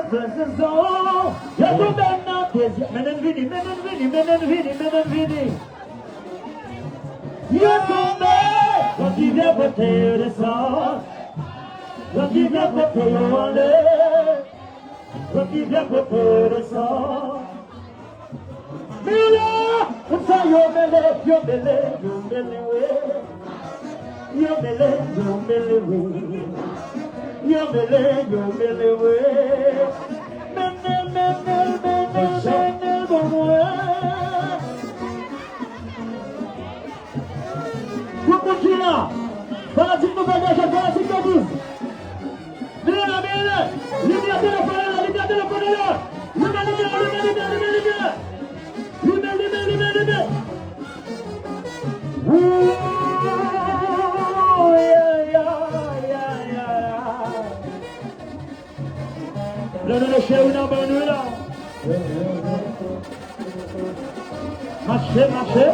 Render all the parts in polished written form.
presence on. You're the man of this. Men and vini, men and vini, men and vini, men and vini. You're the man. Don't give your potato sauce. Don't give your potato on it. Don't give your potato sauce. Mila, what's on your belly, your belly, your belly way. Your belly, your belly way. Your belly, your belly way. Continua. Fanatique no bagage, fanatique no bus. Mira, mira. Libia telefone, libia telefone là. Libia, libia, libia, libia, libia, libia. Libia, libia, libia, libia. Le chien ou non, là. Marchez, marchez.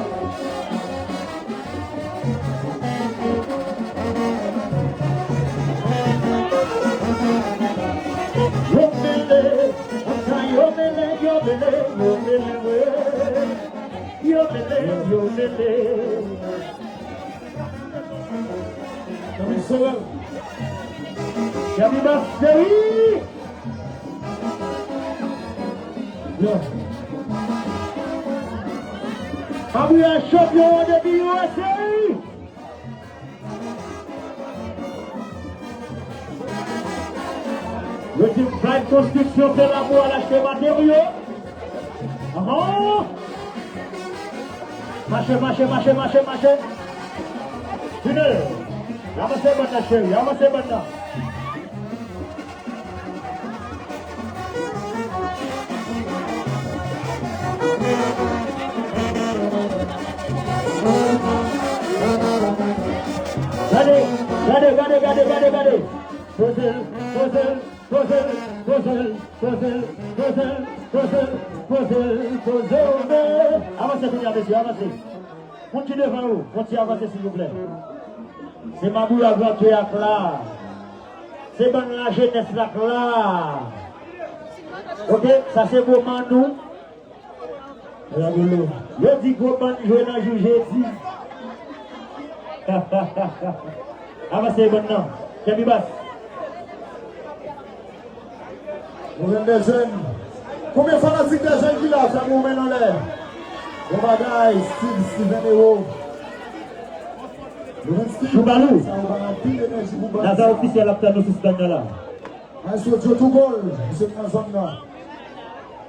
Are we a champion of the USA? Le type Prime Construction fait l'amour à l'acheter matériaux. Marchez. Tunnel. Ramassez maintenant, chérie. Ramassez maintenant. Regardez. Posez. Avancez, messieurs, avancez. Continuez devant vous. Continuez à avancer, s'il vous plaît. C'est ma boule à gloire qui est là. C'est bonne la jeunesse là. Ok, ça c'est beau nous. Je dis que bon jouer dans le jeudi. Avancez maintenant. Kébi Bass. Vous êtes des jeunes. Combien de fanatiques des jeunes qui là, ça vous met dans l'air? Bon bagaille, Steven Ewo. Choubalou. Naza officiel après nous suspendons là. Monsieur Djotugol, monsieur Tranzonna.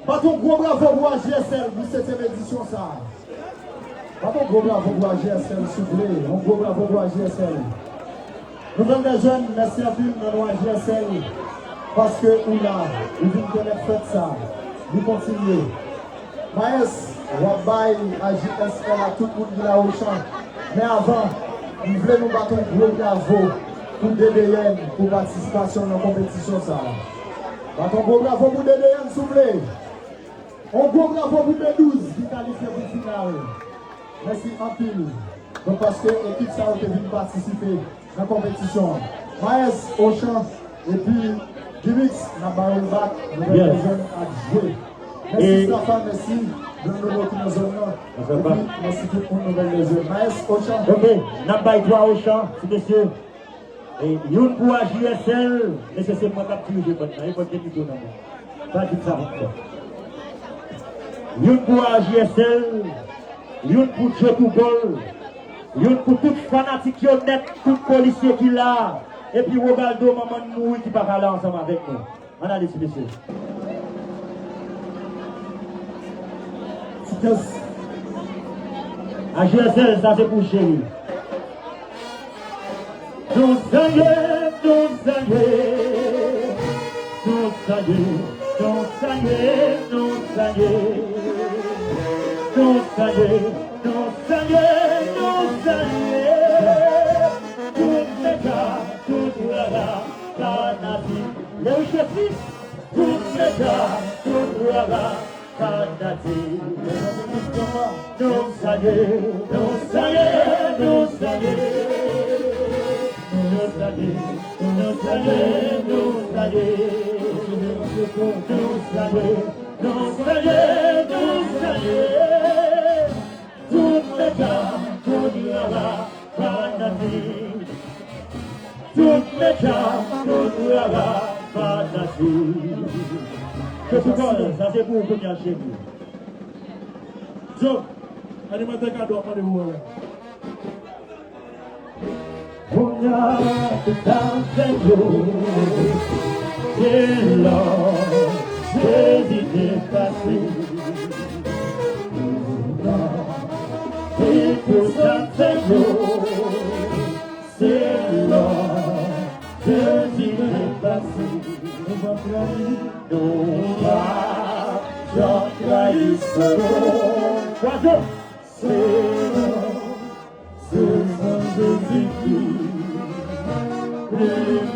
Pas ton gros bravo pour AGSL pour cette édition ça. Pas ton gros bravo pour AGSL, s'il vous plaît. Un gros bravo pour AGSL. Nous sommes des jeunes, merci à tous dans AGSL. Parce que nous là, nous venons de faire ça. Nous continuons. Maës, Wabay, AGSL, à tout le monde qui est là au champ. Mais avant, nous voulons nous battre un gros bravo pour DDN, pour participation dans la compétition ça. Battons un gros bravo pour DDN, s'il vous plaît. Un gros bravo pour B12 qui qualifie pour le final. Merci en pile. Donc parce que l'équipe ça a été venue participer dans la compétition. Maës, au champ, et puis Gimix, n'a pas eu le bac, nous avons les jeunes à jouer. Merci Safan, merci de nous retrouver dans la zone là. Merci tout le monde les jeunes. Maës, au champ. Ok, n'a pas eu droit au champ, messieurs. Et une pour AJSL, mais c'est moi qui ai tué maintenant, il faut que tu te donnes. Pas dit ça encore. Une pour AJSL, une pour Djotugol, une pour tout fanatique qui est honnête, tout policier qui est là. Et puis Robaldo, maman nous qui va aller ensemble avec nous. On a laissé, messieurs. AJSL, ça c'est pour chérie. Don't say it, don't say it, don't say it, don't say it, don't say it, don't say it, don't say it, don't say it. Tout le gars, tout la canadi, le chef, tout le gars, tout la canadi. Don't say it, don't say it, don't say it. Ça c'est pour vous, chez vous. Joe, animateur cadeau, rendez-vous. On a dans cette eau, c'est l'or, c'est idées passées. Et tout ça c'est l'eau, c'est l'or, c'est idées passées. Nous va, j'en trahissons. C'est l'or. Ce sont Jésus-Christ, le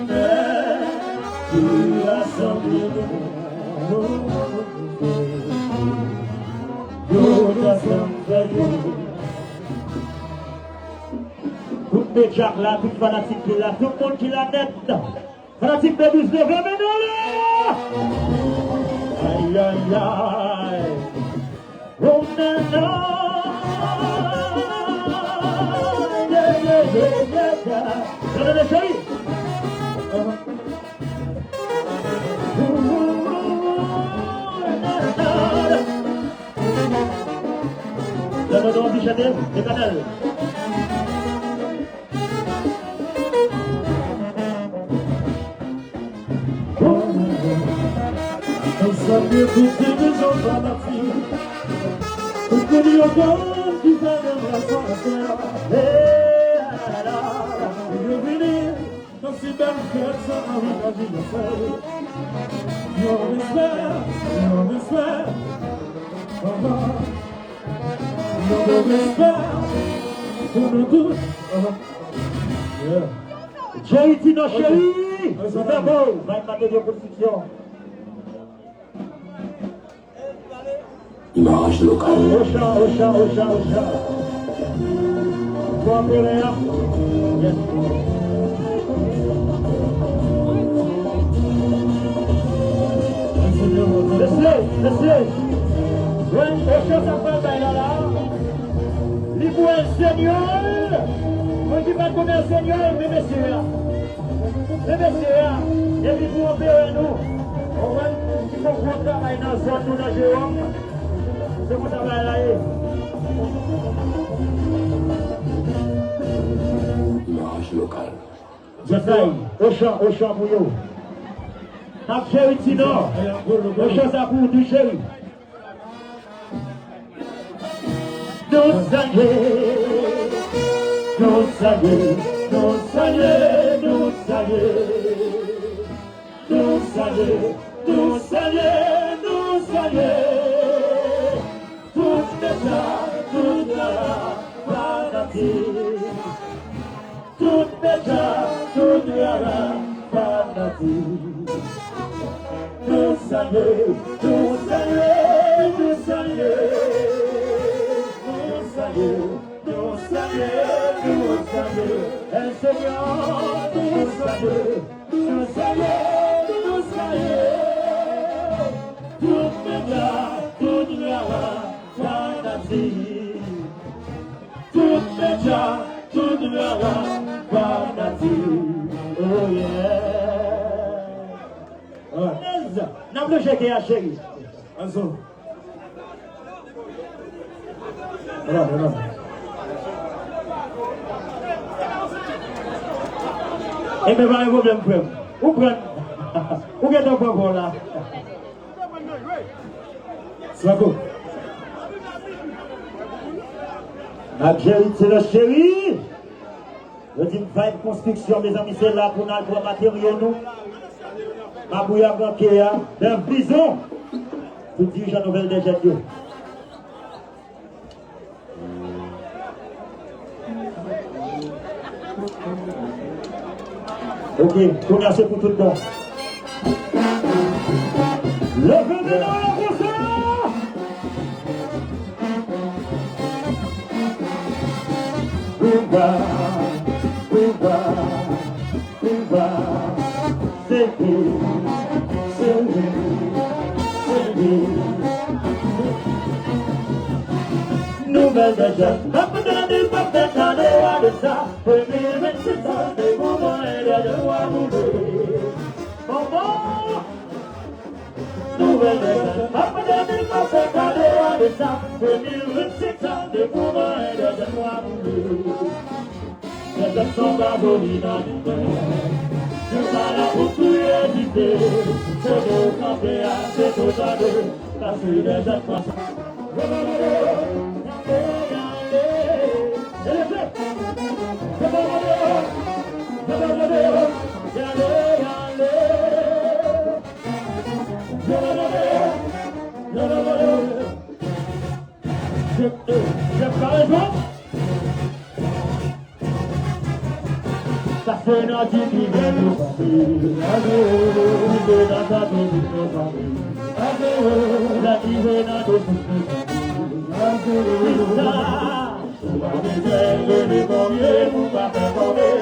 Père qui rassemble nous. Nous rassemblons. Tout le Jack là, tout le fanatique qui là, tout le monde qui l'a net. Fanatique de 19 maintenant là. Aïe aïe aïe. Oh non. Donnez les chéris. Donne-nous du Chanel, des canals. On s'habille toutes les gens dans la fille. On connaît encore qui va dans la soirée. Si belle fête, ça a engagé le feu. Your respect, your respect, pour nous tous. Jerry Tino chéri, c'est beau, va être de construction. Image locale. Au chat. Vous en verrez là. Yes. Laissez. Ouais, au chat ça fait bail là. Libre un seigneur. On dit pas qu'on est un seigneur, mais messieurs là. Mais messieurs là, et puis vous opérez nous. On va, il faut qu'on travaille dans la zone, nous dans Jérôme. C'est mon travail là. Image locale. J'essaye, au champ pour vous. T'as chéri Tino, au champ ça pour du chéri. N'a plus checké à chérie. Anzo. Et mais pas un problème, frère. Où prendre? Où est ton propos là? Slako. La chérie, c'est le chéri. Je dis, va être construction, mes amis, c'est là pour nous matériaux, nous. Ma bouillard bancaire, d'un bison. Tout dirigeant nouvelle des jets. Ok, merci pour tout le monde. Levez les mains à la Nouvelle de jeunes, après des parfaits cadeaux de ça, premier 27 ans, des moments et des devoirs mouillés. Maman! Nouvelle de jeunes, après des parfaits cadeaux de ça, premier 27 ans, des moments et des devoirs mouillés. Les jeunes sont abolis dans l'hiver, je parle à beaucoup éviter, c'est beau camper à cet automne, parce que les jeunes sont... Ça fait notre vie qui vient nous famille. Vivez dans ta vie, vivez famille. La vie est dans nos familles. On va déserter les pommiers pour pas faire tomber.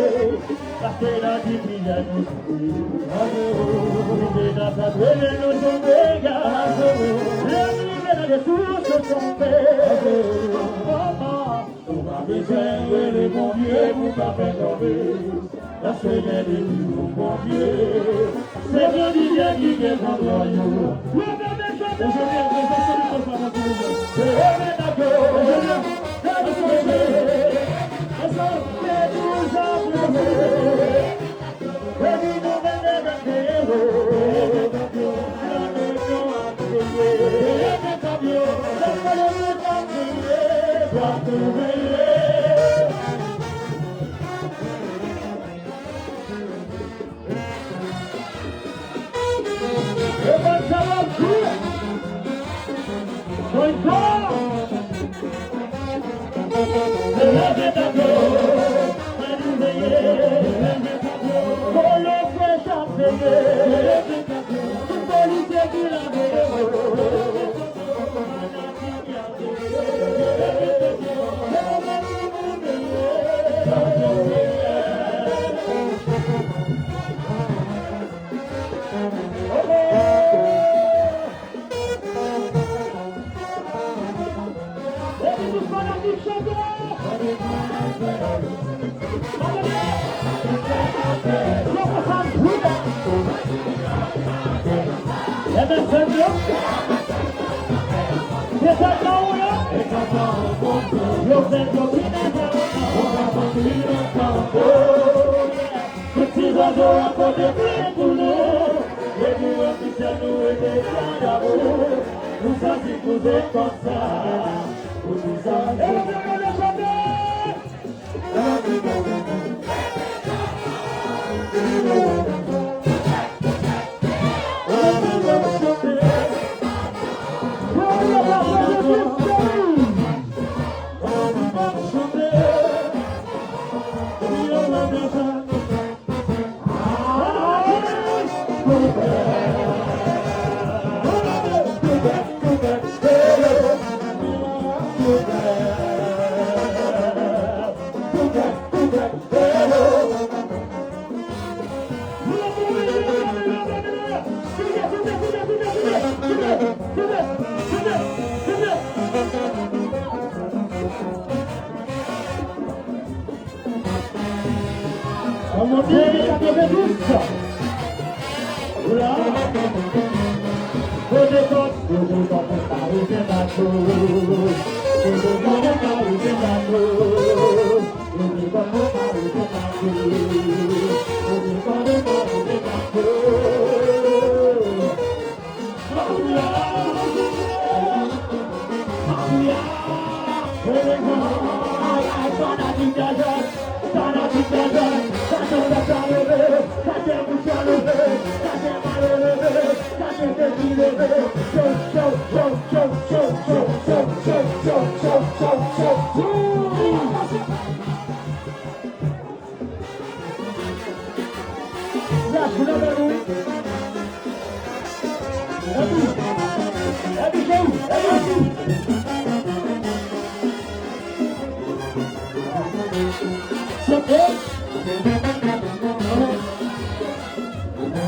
Parce que la vie qui vient nous famille. Vivez dans ta vie, nous sommes égales. La vie est dans les sources tombées. On va déserter les pommiers pour pas faire tomber. La semaine est venue au bon Dieu. C'est le Dieu qui est en royaume. Je viens de chanter.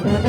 C'est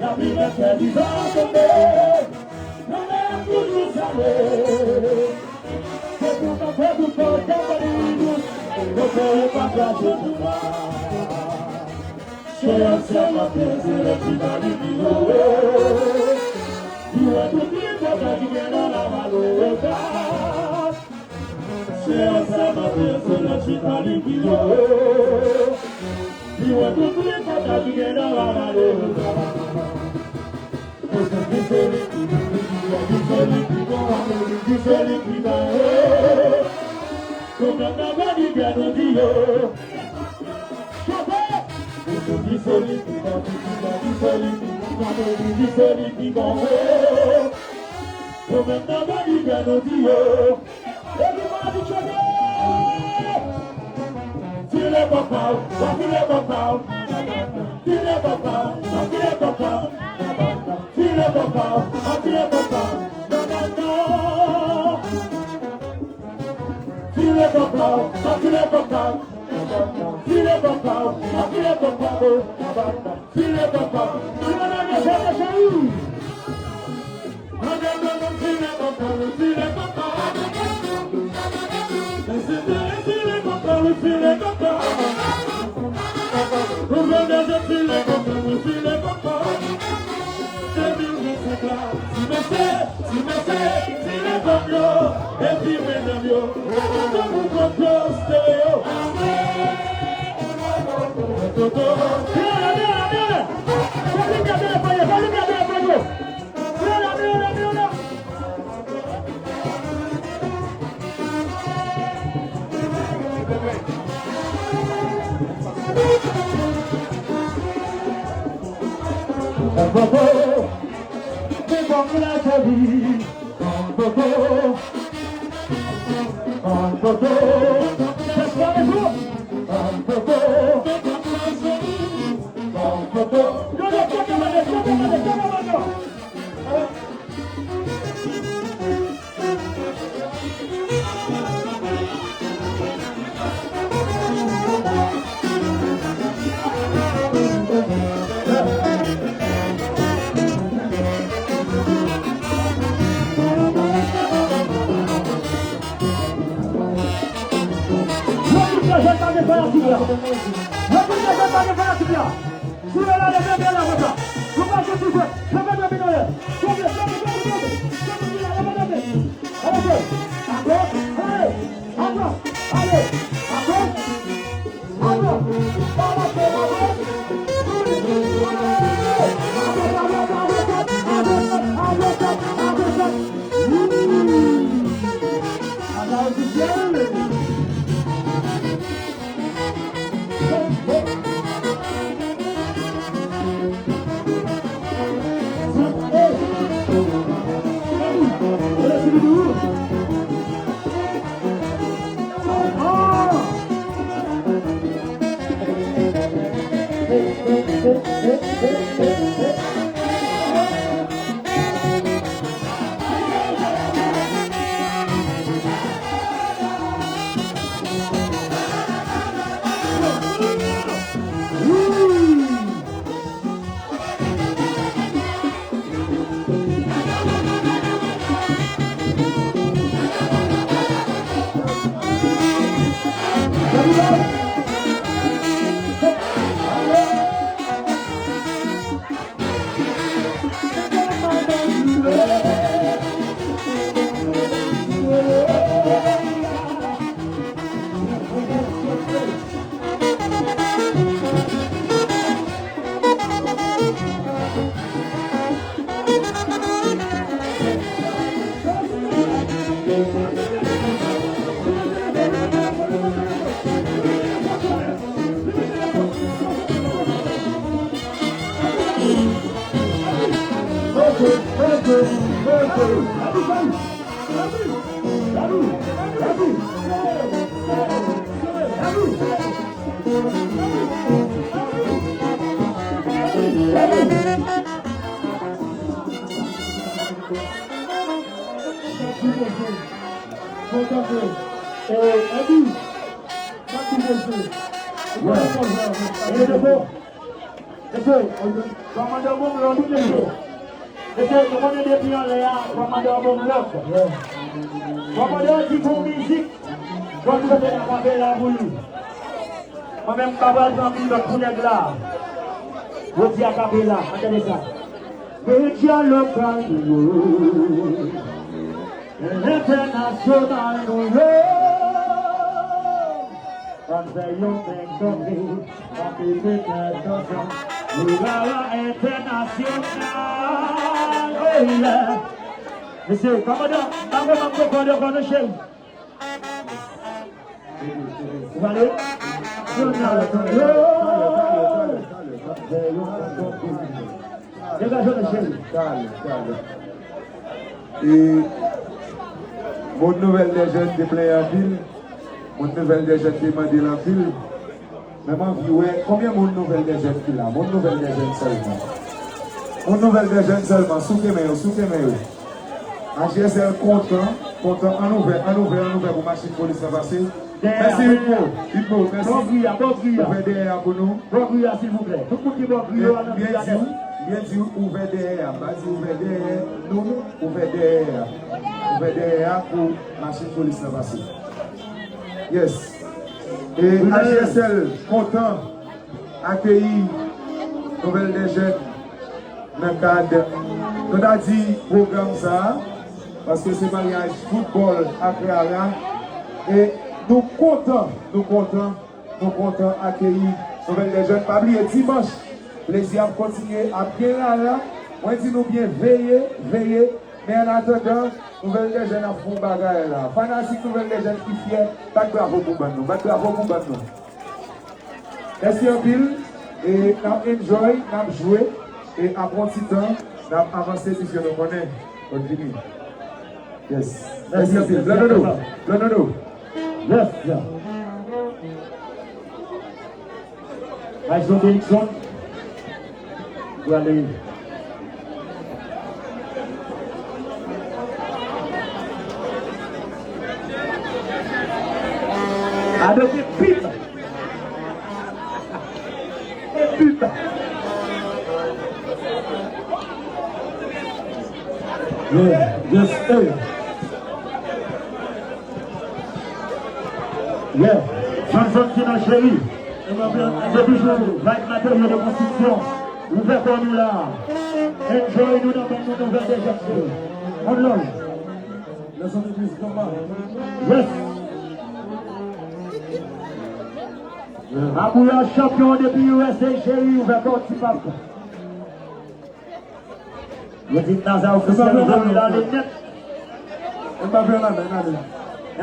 La vida que viva conmigo, no me puedo saber. Se tu café, tu porta, marido, no puedo pagar tu mar. Se llama tercera vida de mi vida. Y a tu tiempo te quiero la maleta. Se llama tercera vida de mi vida. Y a tu tiempo te quiero la maleta. Moi-même, capable de faire tout les glas. Vous dites à Capella, attendez ça. Média local, l'international, on fait yon mec on fait attention. Le gala international, oh yeah. Monsieur, commandant, commandant, commandant, vous allez? Et mon nouvelle des jeunes qui plaît en ville, mon nouvelle des jeunes qui m'a dit en ville, mais moi, combien mon nouvelle des jeunes qui là? Mon nouvelle des jeunes seulement. Mon nouvelle des jeunes seulement, souke meyo. En GSL content, en ouvert pour marcher pour les passer. Merci Hugo, merci. Ouvert derrière pour nous. S'il vous plaît. Tout le monde qui va bien dit, ouvert derrière. Vas-y, ouvert derrière. Nous, ouvert derrière. Ouvert derrière pour marcher pour les passer. Yes. Et AGSL, content, accueilli, nouvelle des jeunes, dans le cadre. Nous avons dit programme ça, parce que c'est mariage football après là. Et nous comptons accueillir nouvelle des jeunes. Pas oublier dimanche, plaisir à continuer à bien là. Moi, dis nous bien veiller. Mais en attendant, nouvelle des jeunes à fond bagaille là. Fanatique nouvelle des jeunes qui fier, pas de bravo pour nous. Merci un pile. Et nous enjoy, nous jouer. Et après un petit temps, nous avancer puisque nous connaissons. Continue. Yes. Merci un pile. Blondono. Yes, yeah. Maestro Dixon. Vous allez. Avec des pipes. Des pipes. Yeah, just stay. Yeah, Johnson Tina Chéri. C'est toujours avec matériel de construction. Ouvert pour nous là. Enjoy nous dans nos nouvelles déjections. On l'a. Les hommes de combat. Yes. Abouya champion depuis USA Chéri, ouvert pour petit papa. Je dis Naza officiel de la lunette.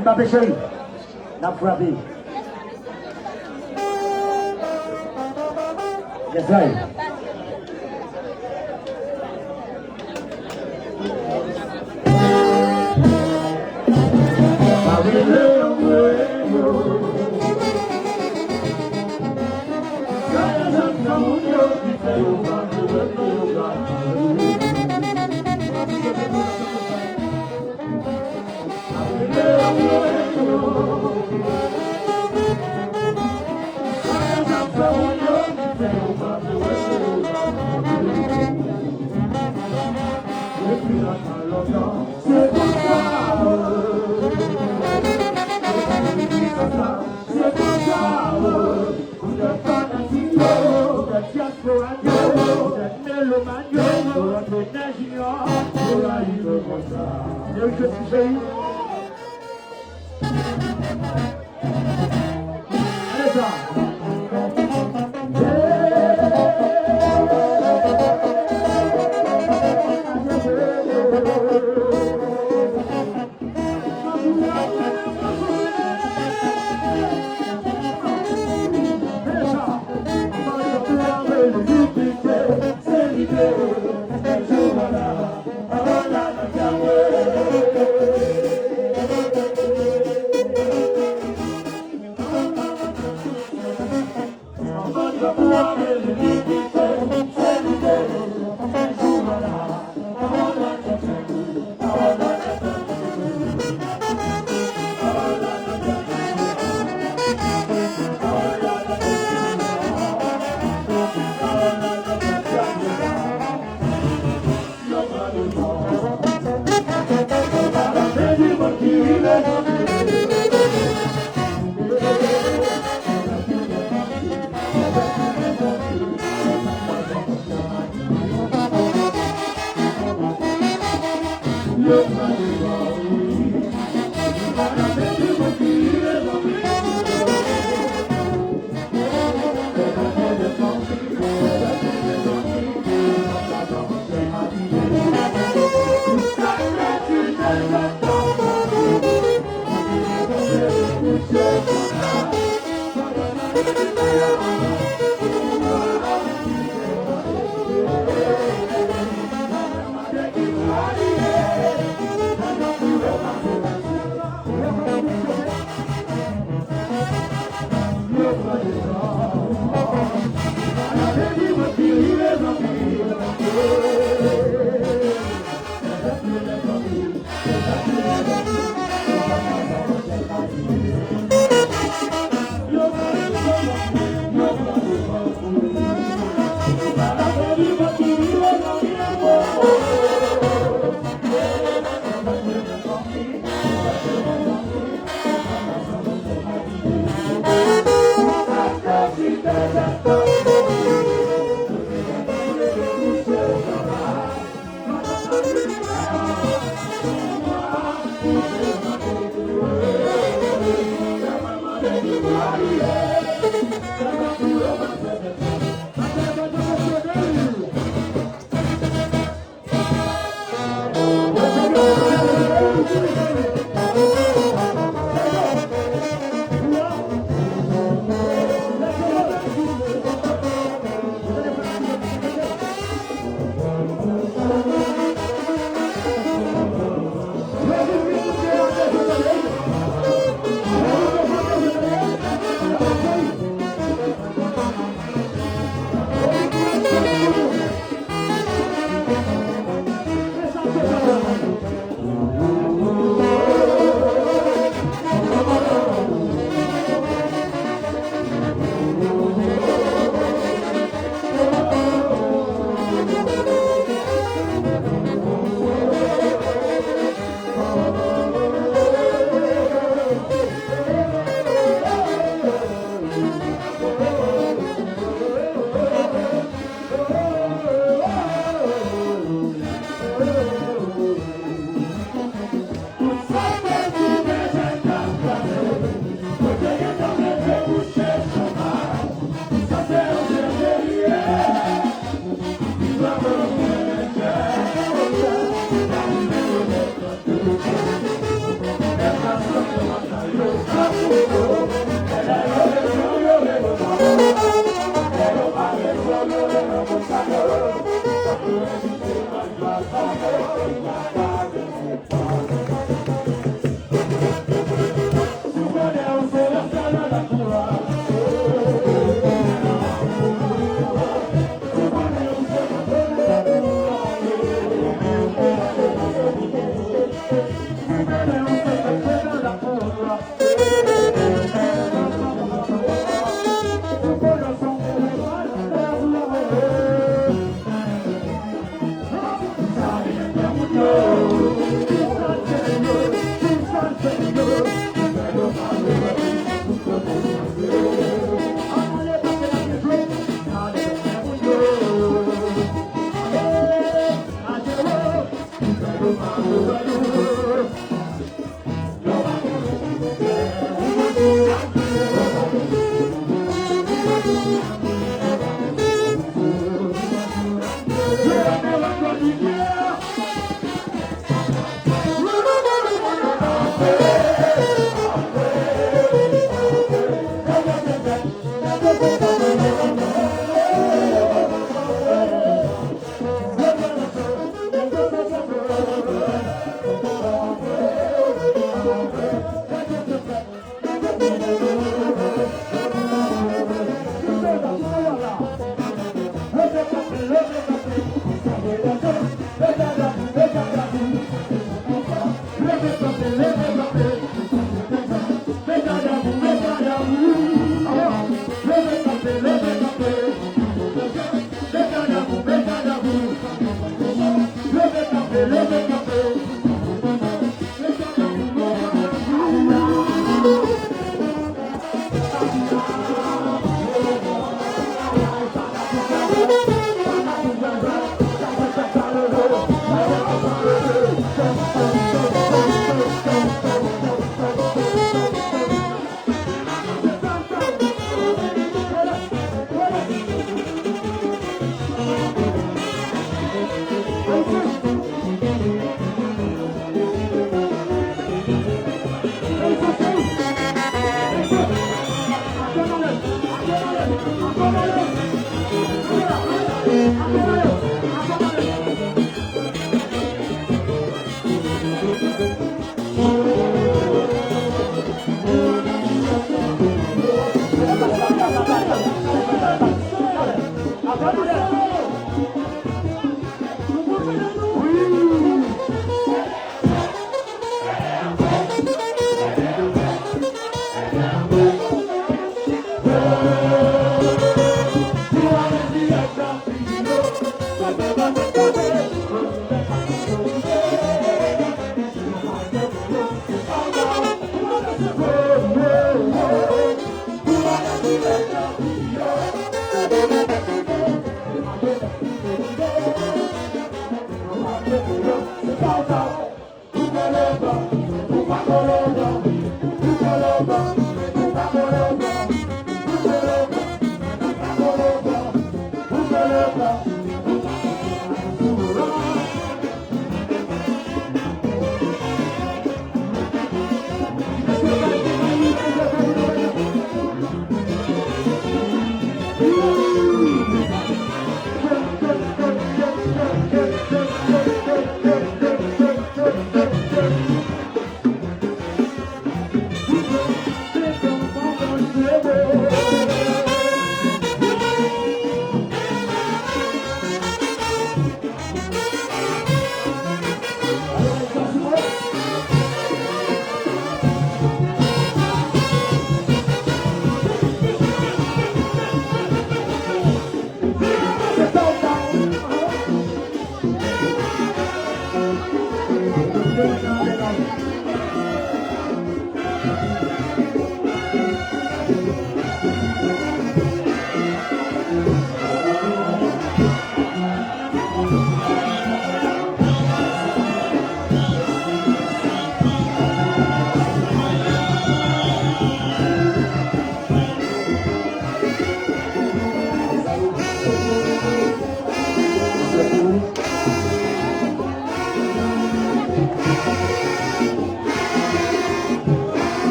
Mbappé Chéri. N'a frappé. Yes, right.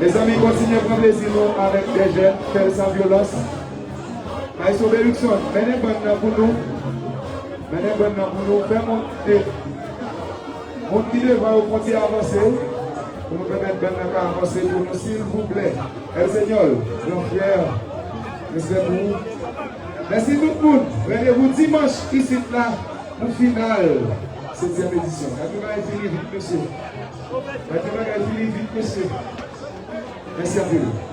Les amis, continuez à prendre plaisir avec des jeunes, faire sans violence. Maïso Beluxon, menez bonne pour nous. Menez bonne pour nous. Fais monter. Mon qui devra au frontier avancer. Pour nous permettre de avancer pour nous, s'il vous plaît. El Seigneur, nous fiers. Merci beaucoup. Merci tout le monde. Rendez-vous dimanche ici là pour finale. 7e édition. La finale est finie vite, monsieur. La finale est finie vite, monsieur. Merci à vous.